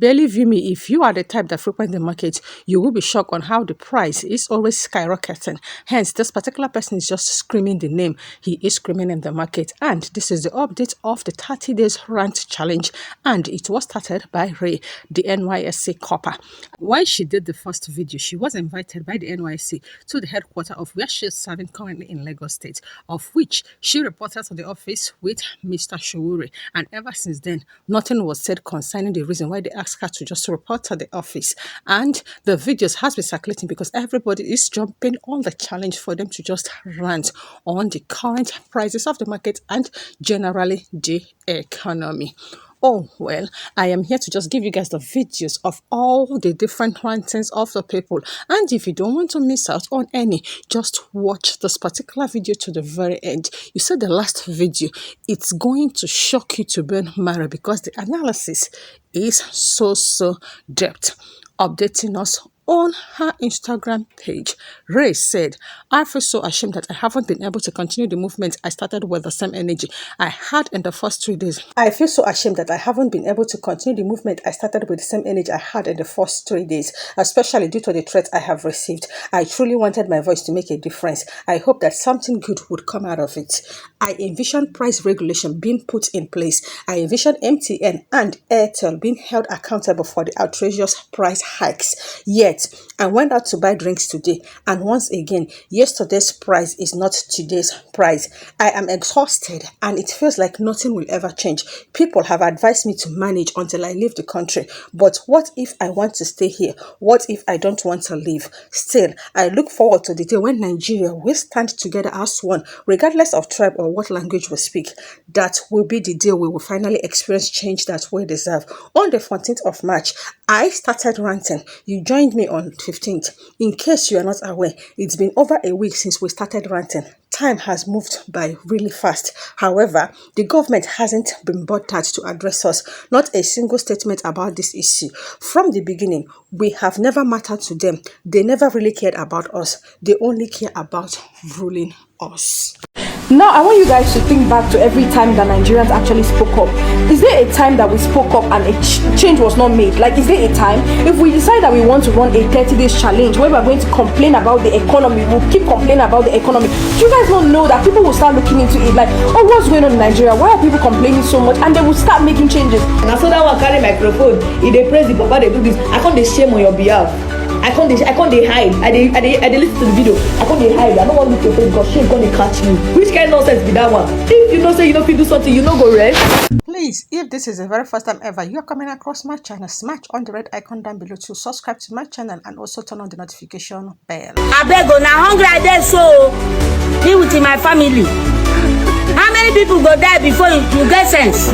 Believe me, if you are the type that frequent the market, you will be shocked on how the price is always skyrocketing. Hence, this particular person is just screaming the name. He is screaming in the market. And this is the update of the 30 days rant challenge. And it was started by Raye, the NYSC Corper. When she did the first video, she was invited by the NYSC to the headquarters of where she is serving currently in Lagos State, of which she reported to the office with Mr. Sowore. And ever since then, nothing was said concerning the reason why they asked her to just report to the office. And the videos has been circulating because everybody is jumping on the challenge for them to just rant on the current prices of the market and generally the economy. Oh, well, I am here to just give you guys the videos of all the different rantings of the people. And if you don't want to miss out on any, just watch this particular video to the very end. You said the last video, it's going to shock you to bone marrow because the analysis is so depth. Updating us on her Instagram page, Raye said, I feel so ashamed that I haven't been able to continue the movement I started with the same energy I had in the first 3 days. I feel so ashamed that I haven't been able to continue the movement I started with the same energy I had in the first 3 days, especially due to the threats I have received. I truly wanted my voice to make a difference. I hope that something good would come out of it. I envision price regulation being put in place. I envision MTN and Airtel being held accountable for the outrageous price hikes. Yet, I went out to buy drinks today, and once again, yesterday's price is not today's price. I am exhausted, and it feels like nothing will ever change. People have advised me to manage until I leave the country, but what if I want to stay here? What if I don't want to leave? Still, I look forward to the day when Nigeria will stand together as one, regardless of tribe or what language we speak. That will be the day we will finally experience change that we deserve. On the 14th of March, I started ranting. You joined me on 15th. In case you are not aware, it's been over a week since we started ranting. Time has moved by really fast. However, the government hasn't been bothered to address us. Not a single statement about this issue. From the beginning, we have never mattered to them. They never really cared about us. They only care about ruling us. Now, I want you guys to think back to every time that Nigerians actually spoke up. Is there a time that we spoke up and a change was not made? Like, is there a time? If we decide that we want to run a 30 days challenge where we're going to complain about the economy, we'll keep complaining about the economy. Do you guys not know that people will start looking into it like, oh, what's going on in Nigeria? Why are people complaining so much? And they will start making changes. And I saw that one carry microphone. If they praise the papa, they do this. I can't shame on your behalf. I can't hide. I listen to the video. I can't hide. I don't want to look your face because she's gonna catch me. Which kind of nonsense be that one? If you know say you know people do something, you know go rest. Please, if this is the very first time ever you are coming across my channel, smash on the red icon down below to subscribe to my channel and also turn on the notification bell. I beg on now hungry I dey so be with my family. How many people go die before you get sense?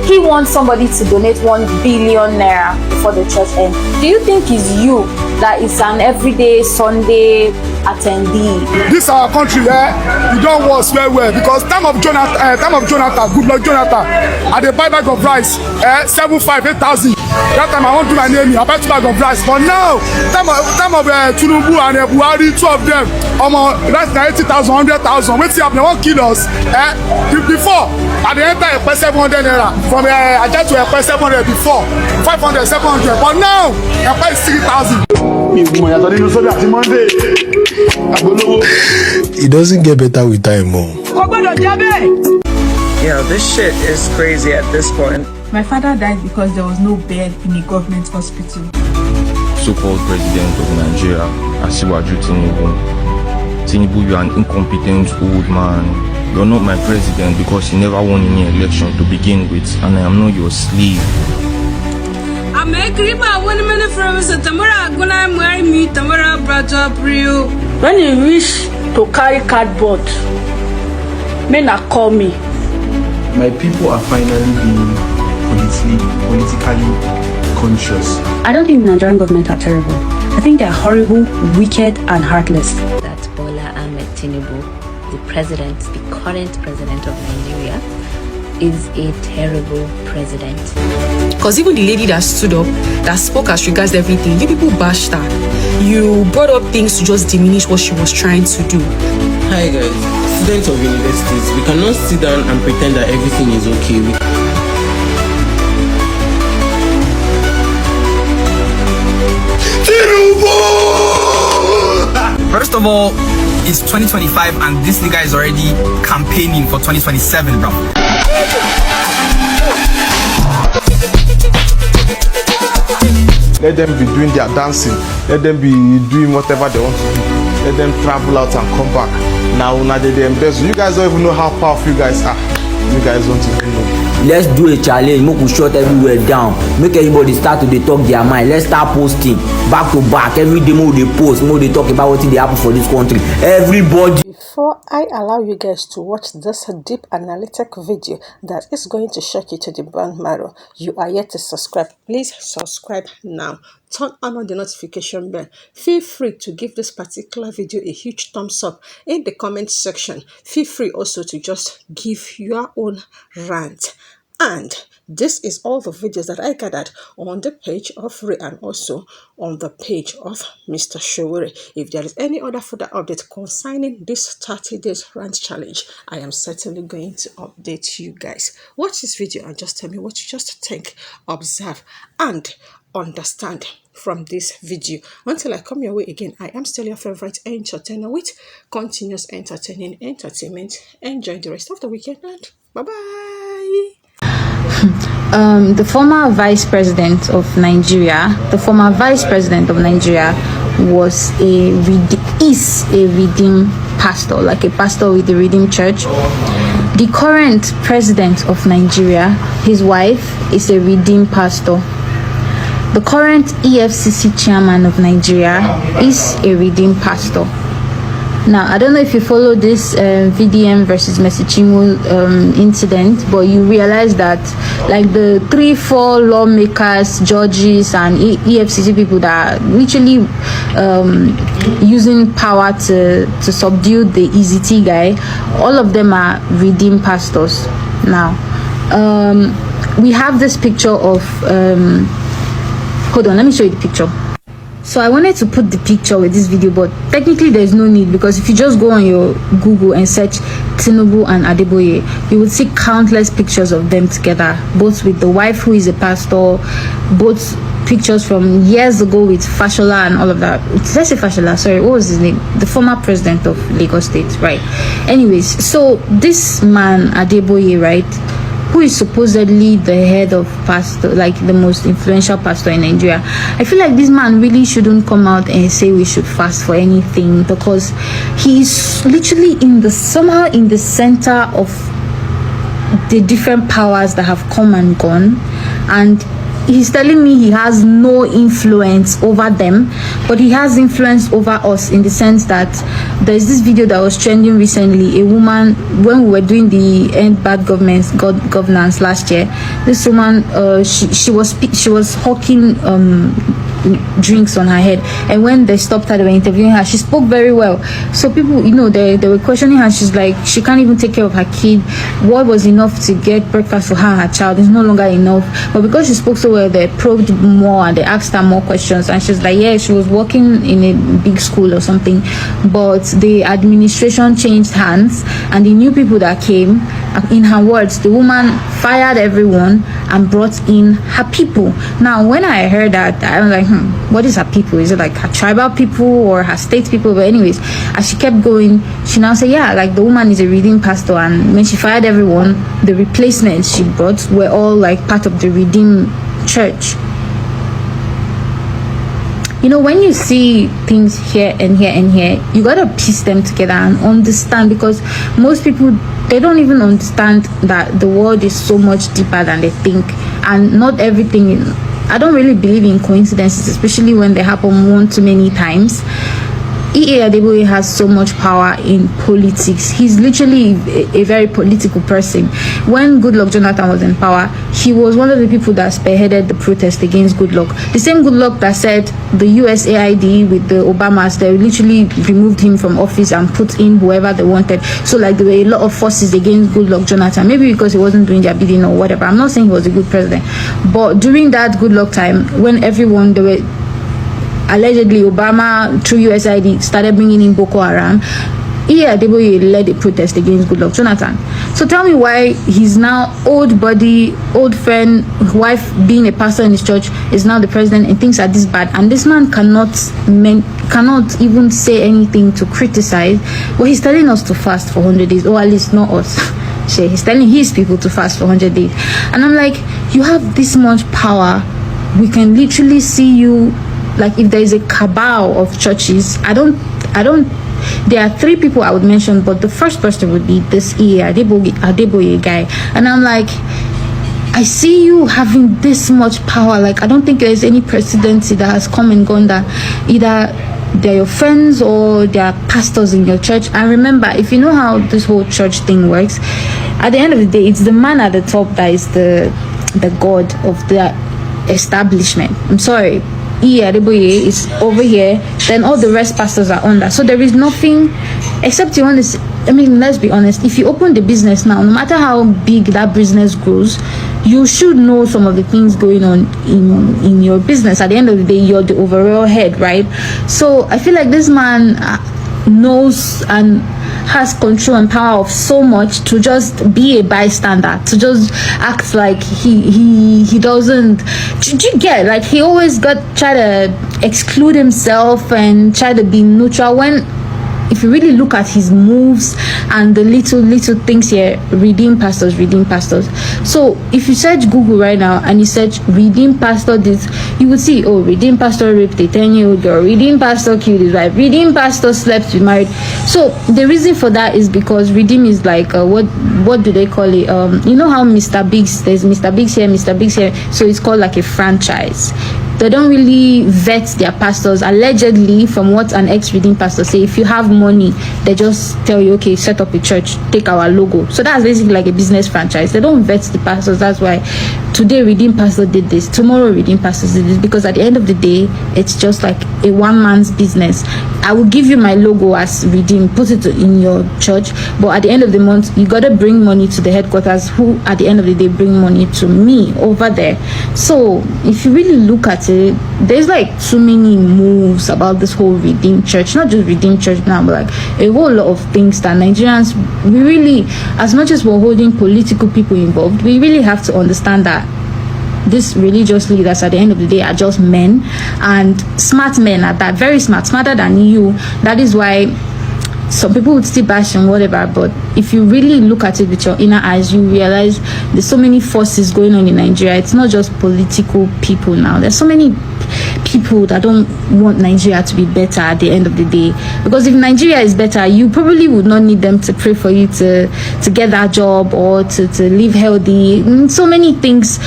He wants somebody to donate 1 billion naira before the church ends. Do you think it's you that is an everyday Sunday attendee? This our country, we don't work well because time of Jonathan, good luck Jonathan, at the buy bag of rice, 7,500, 8,000. That time I want to do my name, I buy 2 bags of rice. But now, time of Tinubu and Buhari, 2 of them, that's 80,000, 100,000. Wait till they won't kill us. Before, at the end I pay 700 naira. From I just to pay 700 before, 500, 700. But now, I pay 6,000. It doesn't get better with time, Mom. You know, this shit is crazy at this point. My father died because there was no bed in a government hospital. So-called president of Nigeria, Tinubu. Tinubu, you are an incompetent old man. You're not my president because you never won any election to begin with, and I am not your slave. I'm a creeper. When a minute from tomorrow, I'm gonna marry me. Tomorrow, brought up real. When you wish to carry cardboard, men are call me. My people are finally being politically conscious. I don't think the Nigerian government are terrible. I think they are horrible, wicked, and heartless. That Tinubu, the current president of Nigeria, is a terrible president. Because even the lady that stood up, that spoke as regards everything, you people bashed her. You brought up things to just diminish what she was trying to do. Hi guys, students of universities, we cannot sit down and pretend that everything is okay. First of all, it's 2025 and this nigga is already campaigning for 2027, bro. Let them be doing their dancing. Let them be doing whatever they want to do. Let them travel out and come back. Now they embezzle. You guys don't even know how powerful you guys are. You guys don't even know. Let's do a challenge. Make we shut everywhere down. Make everybody start to talk their mind. Let's start posting back to back. Every day more they post, more they talk about what they happen for this country. Everybody. Before I allow you guys to watch this deep analytic video that is going to shock you to the bone marrow, you are yet to subscribe. Please subscribe now. Turn on the notification bell. Feel free to give this particular video a huge thumbs up in the comment section. Feel free also to just give your own rant. And this is all the videos that I gathered on the page of Raye and also on the page of Mr. Sowore. If there is any other further update concerning this 30 days rant challenge, I am certainly going to update you guys. Watch this video and just tell me what you just think, observe, and understand from this video. Until I come your way again, I am still your favorite entertainer with continuous entertaining entertainment. Enjoy the rest of the weekend and bye-bye. The former vice president of Nigeria, is a redeemed pastor, like a pastor with the Redeemed Church. The current president of Nigeria, his wife, is a redeemed pastor. The current EFCC chairman of Nigeria is a redeemed pastor. Now, I don't know if you follow this VDM versus Mesichimo incident, but you realize that like the 3-4 lawmakers, judges, and EFCC people that are literally using power to subdue the EZT guy, all of them are redeemed pastors. Now, we have this picture of hold on, let me show you the picture. So I wanted to put the picture with this video, but technically there's no need, because if you just go on your Google and search Tinubu and Adeboye, you would see countless pictures of them together, both with the wife who is a pastor, both pictures from years ago with Fashola and all of that. Let's say Fashola, sorry, what was his name? The former president of Lagos State, right? Anyways, so this man Adeboye, right, who is supposedly the head of pastor, like the most influential pastor in Nigeria, I feel like this man really shouldn't come out and say we should fast for anything, because he's literally somehow in the center of the different powers that have come and gone, and he's telling me he has no influence over them, but he has influence over us, in the sense that there's this video that was trending recently. A woman, when we were doing the End Bad Governance last year, this woman, she was hawking drinks on her head, and when they stopped her, they were interviewing her, she spoke very well. So people, they were questioning her. She's like, she can't even take care of her kid. What was enough to get breakfast for her and her child is no longer enough. But because she spoke so well, they probed more and they asked her more questions, and she's like, yeah, she was working in a big school or something, but the administration changed hands and the new people that came, in her words, the woman fired everyone and brought in her people. Now, when I heard that, I was like, what is her people? Is it like her tribal people or her state people? But anyways, as she kept going, she now said, yeah, like the woman is a redeemed pastor, and when she fired everyone, the replacements she brought were all like part of the Redeemed Church. When you see things here and here and here, you gotta piece them together and understand, because most people, they don't even understand that the world is so much deeper than they think, and not everything. I don't really believe in coincidences, especially when they happen one too many times. E.A. Adeboye has so much power in politics. He's literally a very political person. When Goodluck Jonathan was in power, he was one of the people that spearheaded the protest against Goodluck. The same Goodluck that said the USAID with the Obamas, they literally removed him from office and put in whoever they wanted. So like there were a lot of forces against Goodluck Jonathan, maybe because he wasn't doing their bidding or whatever. I'm not saying he was a good president, but during that Goodluck time, when they were allegedly Obama through USAID started bringing in Boko Haram, E.A. Adeboye led a protest against Goodluck Jonathan. So tell me why he's now old buddy, old friend, wife being a pastor in his church, is now the president, and things are this bad, and this man cannot cannot even say anything to criticize. But he's telling us to fast for 100 days, or at least not us. He's telling his people to fast for 100 days. And I'm like, you have this much power. We can literally see you, like, if there is a cabal of churches, I don't, there are 3 people I would mention, but the first person would be this Adeboye guy. And I'm like, I see you having this much power. Like, I don't think there's any presidency that has come and gone that either they're your friends or they're pastors in your church. And remember, if you know how this whole church thing works, at the end of the day, it's the man at the top that is the god of the establishment. I'm sorry, Adeboye is over here, then all the rest pastors are under. So there is nothing except you want to. I mean, let's be honest. If you open the business now, no matter how big that business grows, you should know some of the things going on in your business. At the end of the day, you're the overall head, right? So I feel like this man knows and has control and power of so much to just be a bystander, to just act like he doesn't. Do you get, like, he always try to exclude himself and try to be neutral, when if you really look at his moves and the little things here, redeem pastors. So if you search Google right now and you search redeem pastor this, you would see, oh, redeem pastor raped a 10-year-old girl, redeem pastor killed his wife, redeem pastor slept with married. So the reason for that is because redeem is like what do they call it? You know how Mr. Biggs, there's Mr. Biggs here, Mr. Biggs here, so it's called like a franchise. They don't really vet their pastors. Allegedly, from what an ex-redeem pastor say, if you have money, they just tell you, okay, set up a church, take our logo. So that's basically like a business franchise. They don't vet the pastors. That's why today redeem pastor did this, tomorrow redeem pastors did this, because at the end of the day, it's just like a one-man's business. I will give you my logo as redeem, put it in your church, but at the end of the month, you gotta bring money to the headquarters, who at the end of the day bring money to me over there. So if you really look at it, there's like too many moves about this whole redeem church, not just redeem church now, but like a whole lot of things that Nigerians, we really, as much as we're holding political people involved, we really have to understand that these religious leaders at the end of the day are just men, and smart men at that, very smart, smarter than you. That is why some people would still bash and whatever, but if you really look at it with your inner eyes, you realize there's so many forces going on in Nigeria. It's not just political people now. There's so many people that don't want Nigeria to be better at the end of the day, because if Nigeria is better, you probably would not need them to pray for you to get that job or to live healthy. So many things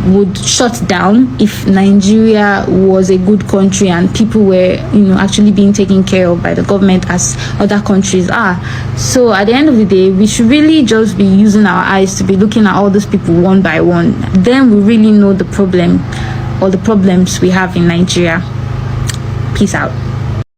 would shut down if Nigeria was a good country and people were, actually being taken care of by the government as other countries are. So at the end of the day, we should really just be using our eyes to be looking at all those people one by one. Then we really know the problem or the problems we have in Nigeria. Peace out.